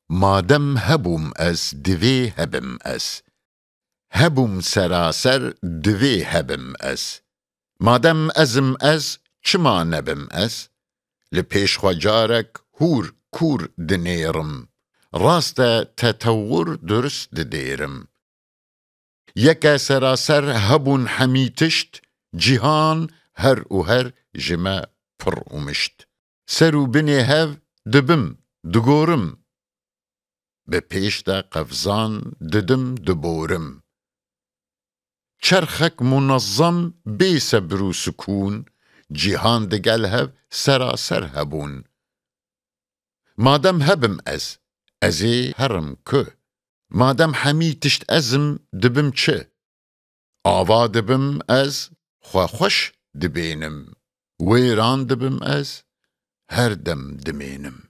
مادەم هەبووم ئەس divê هەبم ئەس هەبووم سەراسەر divê هەبم ئەس مادەم ئەزم ئەس چما نەبم ئەس لە پێشخوا جارێک هور کوور دنێرم ڕاستە تەتەور درست ددێرم یەکە سەراسەر هەبوون هەمی تشت جیهان هەر و هەر ji me pir û mişt ser û binê hev dibim digorim bi pêş de qevzan didim diborim çerxek munezzem bê sebr û sukûn cîhan digel hev seraser hebûn madem hebim ez ezê herim ku madem hemî tişt ezim dibim çi ava dibim ez xwe xweş dibênim wêran dibim ez her dem dimênim